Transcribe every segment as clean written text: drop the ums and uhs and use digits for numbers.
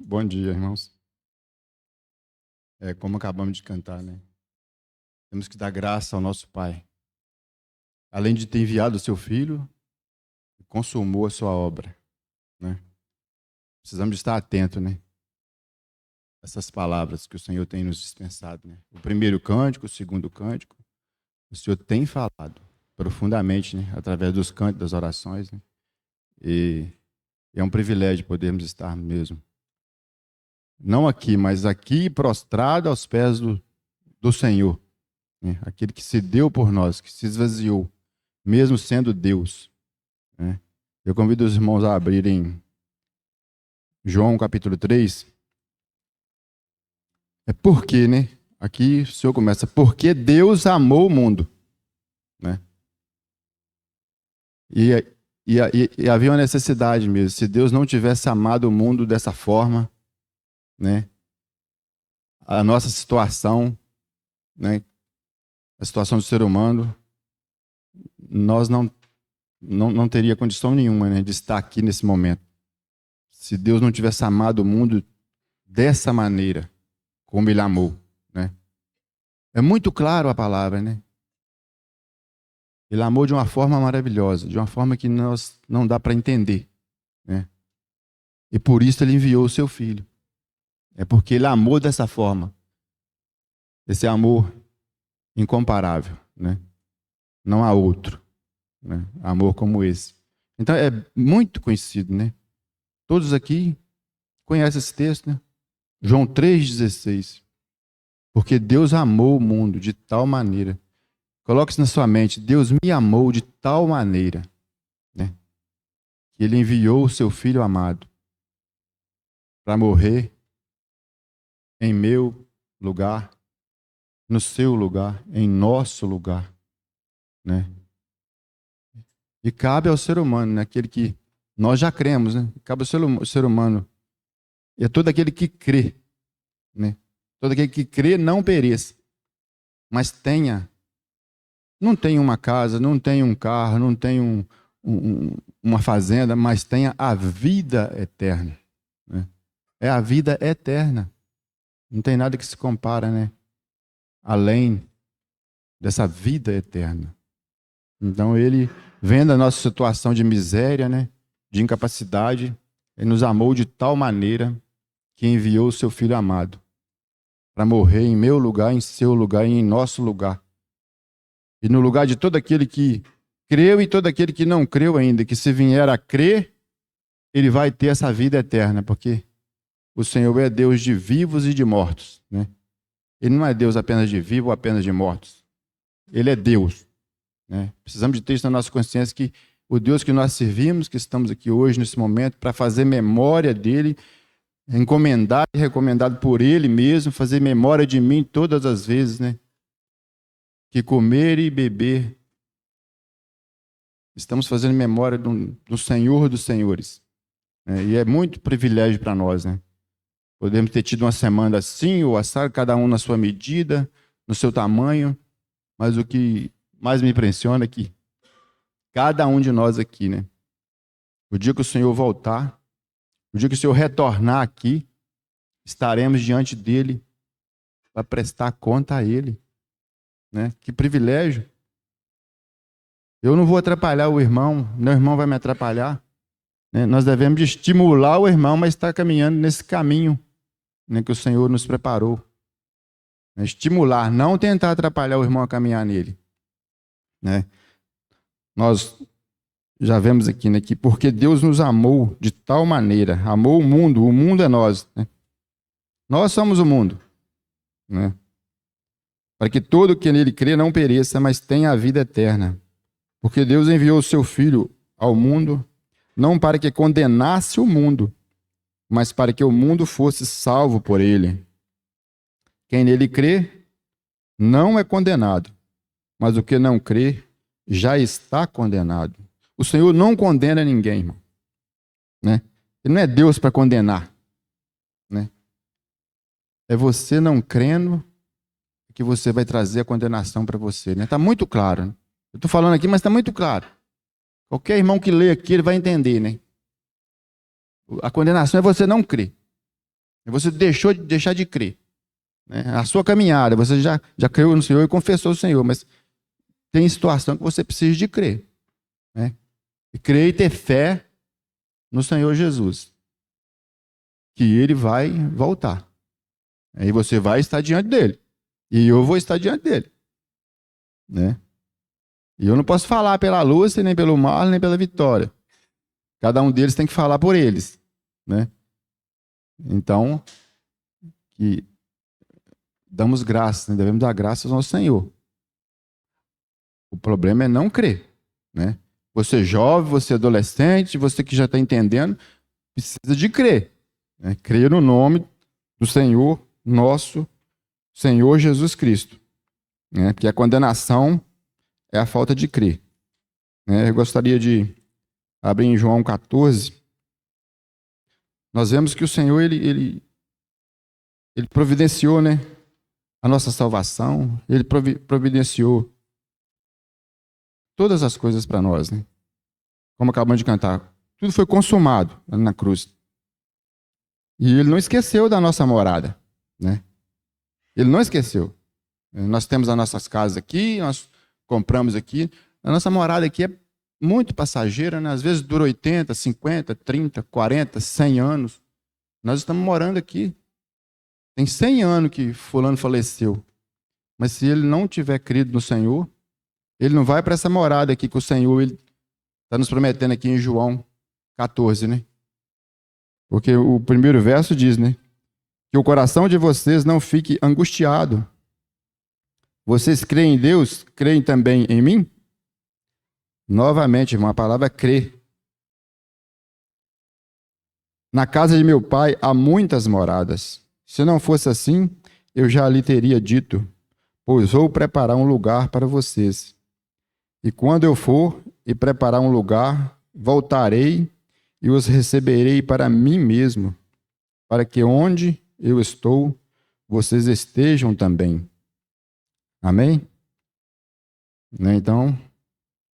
Bom dia, irmãos. Como acabamos de cantar, né? Temos que dar graça ao nosso Pai. Além de ter enviado o seu Filho, consumou a sua obra, né? Precisamos estar atentos, né? Essas palavras que o Senhor tem nos dispensado, né? O primeiro cântico, o segundo cântico, o Senhor tem falado profundamente, né? Através dos cânticos, das orações, né? E é um privilégio podermos estar mesmo. Não aqui, mas aqui prostrado aos pés do Senhor, né? Aquele que se deu por nós, que se esvaziou, mesmo sendo Deus, né? Eu convido os irmãos a abrirem João capítulo 3. Por quê, né? Aqui o Senhor começa, porque Deus amou o mundo, né? E havia uma necessidade mesmo. Se Deus não tivesse amado o mundo dessa forma, né? A nossa situação, né? A situação do ser humano, nós não teria condição nenhuma, né, de estar aqui nesse momento. Se Deus não tivesse amado o mundo dessa maneira, como Ele amou, né? É muito claro a palavra, né? Ele amou de uma forma maravilhosa, de uma forma que nós não dá para entender, né? E por isso Ele enviou o seu Filho. É porque Ele amou dessa forma. Esse amor incomparável, né? Não há outro, né? Amor como esse. Então é muito conhecido, né? Todos aqui conhecem esse texto, né? João 3,16. Porque Deus amou o mundo de tal maneira. Coloque isso na sua mente. Deus me amou de tal maneira, né, que Ele enviou o seu Filho amado para morrer em meu lugar, no seu lugar, em nosso lugar, né? E cabe ao ser humano, né, aquele que nós já cremos, né? Cabe ao ser humano. E é todo aquele que crê, né? Todo aquele que crê não pereça, mas não tenha uma casa, não tenha um carro, não tenha uma fazenda, mas tenha a vida eterna, né? É a vida eterna. Não tem nada que se compara, né? Além dessa vida eterna. Então Ele, vendo a nossa situação de miséria, né, de incapacidade, Ele nos amou de tal maneira que enviou o seu Filho amado para morrer em meu lugar, em seu lugar e em nosso lugar. E no lugar de todo aquele que creu e todo aquele que não creu ainda, que se vier a crer, ele vai ter essa vida eterna, porque o Senhor é Deus de vivos e de mortos, né? Ele não é Deus apenas de vivos ou apenas de mortos. Ele é Deus, né? Precisamos de ter isso na nossa consciência, que o Deus que nós servimos, que estamos aqui hoje, nesse momento, para fazer memória dele, encomendado e recomendado por ele mesmo, fazer memória de mim todas as vezes, né, que comer e beber, estamos fazendo memória do Senhor dos Senhores, né? E é muito privilégio para nós, né? Podemos ter tido uma semana assim ou assado, cada um na sua medida, no seu tamanho, mas o que mais me impressiona é que cada um de nós aqui, né, o dia que o Senhor voltar, o dia que o Senhor retornar aqui, estaremos diante dele para prestar conta a ele, né? Que privilégio. Eu não vou atrapalhar o irmão, meu irmão vai me atrapalhar, né? Nós devemos estimular o irmão, mas estar caminhando nesse caminho, né, que o Senhor nos preparou. Estimular, não tentar atrapalhar o irmão a caminhar nele, né? Nós já vemos aqui, né, que porque Deus nos amou de tal maneira, amou o mundo é nós, né? Nós somos o mundo, né? Para que todo que nele crê não pereça, mas tenha a vida eterna. Porque Deus enviou o seu Filho ao mundo, não para que condenasse o mundo, mas para que o mundo fosse salvo por ele. Quem nele crê não é condenado, mas o que não crê já está condenado. O Senhor não condena ninguém, irmão, né? Ele não é Deus para condenar, né? É você não crendo que você vai trazer a condenação para você, né? Está muito claro, né? Eu estou falando aqui, mas está muito claro. Qualquer irmão que lê aqui, ele vai entender, né? A condenação é você não crer. Você deixar de crer. Né? A sua caminhada, você já creu no Senhor e confessou o Senhor, mas tem situação que você precisa de crer. Né? E crer e ter fé no Senhor Jesus. Que Ele vai voltar. Aí você vai estar diante dele. E eu vou estar diante dele. Né? E eu não posso falar pela Lúcia, nem pelo Marlon, nem pela Vitória. Cada um deles tem que falar por eles. Né? Então, que damos graças, né? Devemos dar graças ao Senhor. O problema é não crer. Né? Você jovem, você adolescente, você que já está entendendo, precisa de crer. Né? Crer no nome do Senhor, nosso Senhor Jesus Cristo. Né? Porque a condenação é a falta de crer. Né? Eu gostaria de abrir em João 14. Nós vemos que o Senhor, ele providenciou, né, a nossa salvação. Ele providenciou todas as coisas para nós. Né? Como acabamos de cantar. Tudo foi consumado na cruz. E Ele não esqueceu da nossa morada. Né? Ele não esqueceu. Nós temos as nossas casas aqui, nós compramos aqui. A nossa morada aqui é muito passageira, né? Às vezes dura 80, 50, 30, 40, 100 anos. Nós estamos morando aqui. Tem 100 anos que fulano faleceu. Mas se ele não tiver crido no Senhor, ele não vai para essa morada aqui que o Senhor está nos prometendo aqui em João 14, né? Porque o primeiro verso diz, né? Que o coração de vocês não fique angustiado. Vocês creem em Deus? Creem também em mim? Novamente, irmão, a palavra crer. Na casa de meu pai há muitas moradas. Se não fosse assim, eu já lhe teria dito, pois vou preparar um lugar para vocês. E quando eu for e preparar um lugar, voltarei e os receberei para mim mesmo, para que onde eu estou, vocês estejam também. Amém? Né? Então,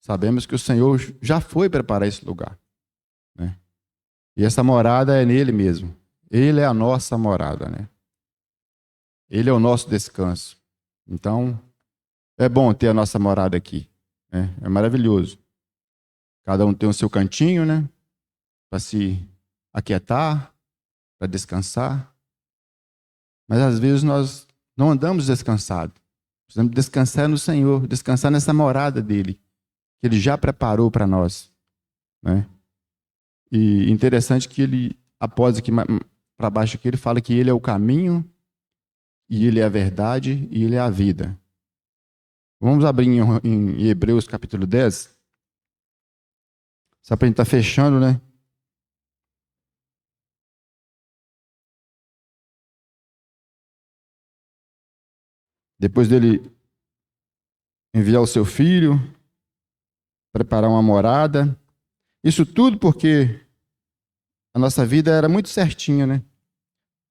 sabemos que o Senhor já foi preparar esse lugar. Né? E essa morada é nele mesmo. Ele é a nossa morada. Né? Ele é o nosso descanso. Então, é bom ter a nossa morada aqui. Né? É maravilhoso. Cada um tem o seu cantinho, né? Para se aquietar, para descansar. Mas às vezes nós não andamos descansados. Precisamos descansar no Senhor, descansar nessa morada dele, que ele já preparou para nós. Né? E interessante que ele, após aqui para baixo aqui, ele fala que ele é o caminho, e ele é a verdade, e ele é a vida. Vamos abrir em Hebreus capítulo 10. Só para a gente estar fechando, né? Depois dele enviar o seu filho, preparar uma morada. Isso tudo porque a nossa vida era muito certinha, né?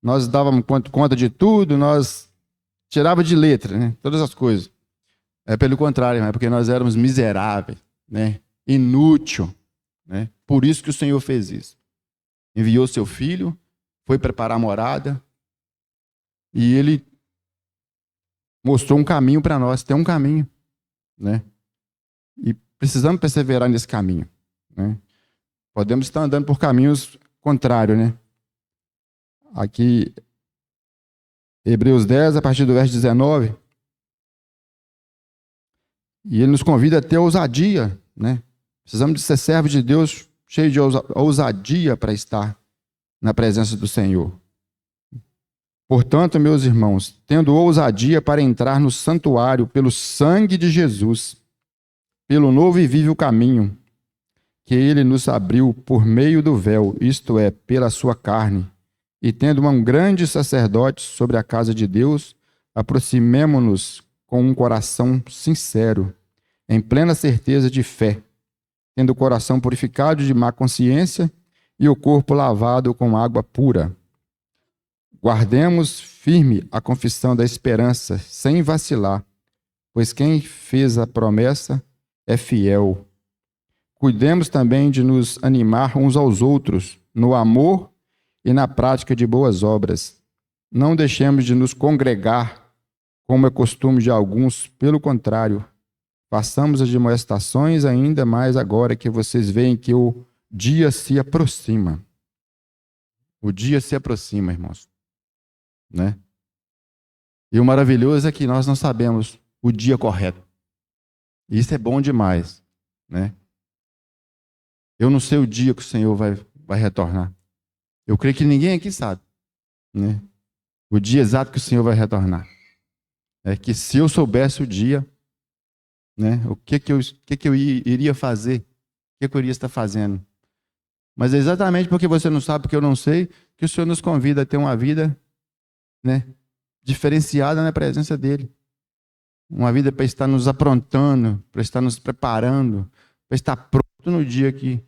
Nós dávamos conta de tudo, nós tirava de letra, né? Todas as coisas. É pelo contrário, é porque nós éramos miseráveis, né? Inútil, né? Por isso que o Senhor fez isso. Enviou seu filho, foi preparar a morada e ele mostrou um caminho para nós. Tem um caminho, né? E precisamos perseverar nesse caminho, né? Podemos estar andando por caminhos contrários, né? Aqui, Hebreus 10, a partir do verso 19. E ele nos convida a ter ousadia, né? Precisamos de ser servos de Deus, cheio de ousadia para estar na presença do Senhor. Portanto, meus irmãos, tendo ousadia para entrar no santuário pelo sangue de Jesus, pelo novo e vivo caminho que ele nos abriu por meio do véu, isto é, pela sua carne, e tendo um grande sacerdote sobre a casa de Deus, aproximemo-nos com um coração sincero, em plena certeza de fé, tendo o coração purificado de má consciência e o corpo lavado com água pura. Guardemos firme a confissão da esperança, sem vacilar, pois quem fez a promessa é fiel. Cuidemos também de nos animar uns aos outros no amor e na prática de boas obras. Não deixemos de nos congregar, como é costume de alguns, pelo contrário, façamos as demonstrações ainda mais agora que vocês veem que o dia se aproxima. O dia se aproxima, irmãos. Né? E o maravilhoso é que nós não sabemos o dia correto. Isso é bom demais. Né? Eu não sei o dia que o Senhor vai retornar. Eu creio que ninguém aqui sabe. Né? O dia exato que o Senhor vai retornar. É que se eu soubesse o dia, né, o que eu iria fazer, o que eu iria estar fazendo. Mas é exatamente porque você não sabe, porque eu não sei, que o Senhor nos convida a ter uma vida, né, diferenciada na presença dEle. Uma vida para estar nos aprontando, para estar nos preparando, para estar pronto no dia que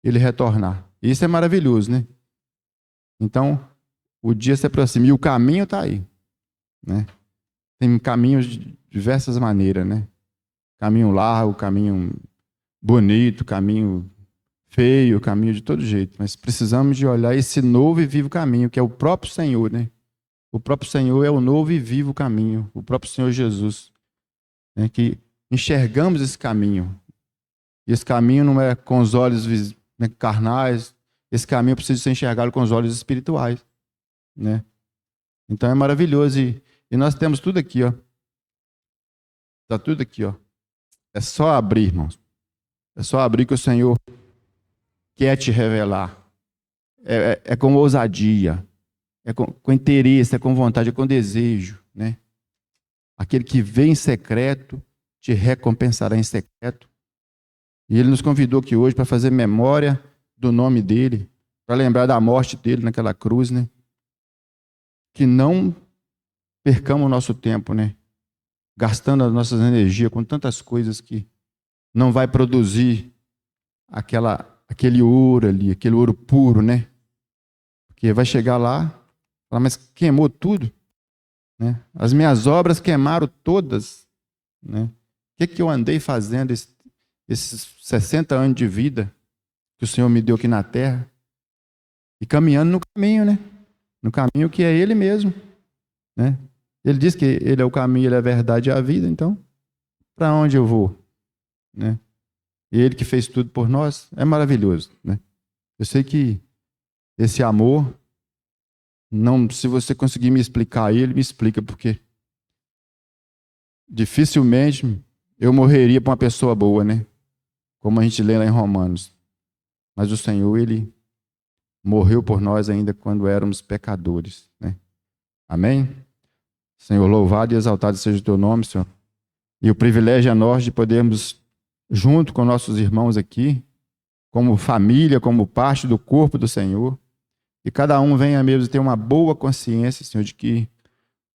Ele retornar. Isso é maravilhoso, né? Então, o dia se aproxima e o caminho está aí. Né? Tem caminhos de diversas maneiras, né? Caminho largo, caminho bonito, caminho feio, caminho de todo jeito. Mas precisamos de olhar esse novo e vivo caminho, que é o próprio Senhor, né? O próprio Senhor é o novo e vivo caminho. O próprio Senhor Jesus. Né? Que enxergamos esse caminho. E esse caminho não é com os olhos carnais. Esse caminho precisa ser enxergado com os olhos espirituais. Né? Então é maravilhoso. E nós temos tudo aqui, ó. Está tudo aqui, ó. É só abrir, irmãos. É só abrir que o Senhor quer te revelar. É com ousadia. É com interesse, é com vontade, é com desejo. Né? Aquele que vem em secreto te recompensará em secreto. E Ele nos convidou aqui hoje para fazer memória do nome dEle, para lembrar da morte dEle naquela cruz, né? Que não percamos o nosso tempo, né? Gastando as nossas energias com tantas coisas que não vai produzir aquele ouro ali, aquele ouro puro, né? Porque vai chegar lá, falar, mas queimou tudo, né? As minhas obras queimaram todas, né? O que eu andei fazendo esses 60 anos de vida que o Senhor me deu aqui na terra? E caminhando no caminho, né? No caminho que é Ele mesmo, né? Ele diz que Ele é o caminho, Ele é a verdade e a vida, então, para onde eu vou? Né? E Ele que fez tudo por nós, é maravilhoso. Né? Eu sei que esse amor, não, se você conseguir me explicar Ele, me explica, porque dificilmente eu morreria para uma pessoa boa, né? Como a gente lê lá em Romanos. Mas o Senhor, Ele morreu por nós ainda quando éramos pecadores. Né? Amém? Senhor, louvado e exaltado seja o Teu nome, Senhor. E o privilégio é nosso de podermos, junto com nossos irmãos aqui, como família, como parte do corpo do Senhor, e cada um venha mesmo ter uma boa consciência, Senhor, de que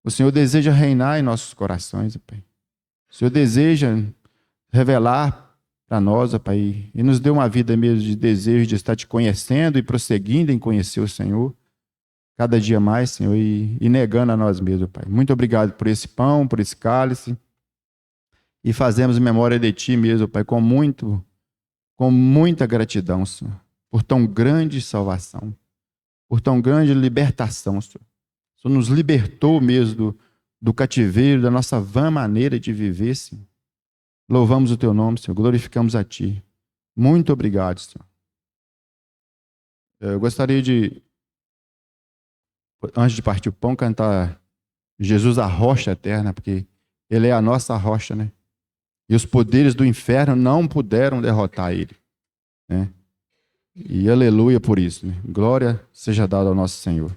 o Senhor deseja reinar em nossos corações, Pai. O Senhor deseja revelar para nós, Pai, e nos dê uma vida mesmo de desejo de estar Te conhecendo e prosseguindo em conhecer o Senhor, cada dia mais, Senhor, e negando a nós mesmos, Pai. Muito obrigado por esse pão, por esse cálice, e fazemos memória de Ti mesmo, Pai, com muita gratidão, Senhor, por tão grande salvação, por tão grande libertação, Senhor. O Senhor nos libertou mesmo do cativeiro, da nossa vã maneira de viver, Senhor. Louvamos o Teu nome, Senhor, glorificamos a Ti. Muito obrigado, Senhor. Eu gostaria de, antes de partir o pão, cantar Jesus a rocha eterna, porque Ele é a nossa rocha, né? E os poderes do inferno não puderam derrotar Ele, né? E aleluia por isso, né? Glória seja dada ao nosso Senhor.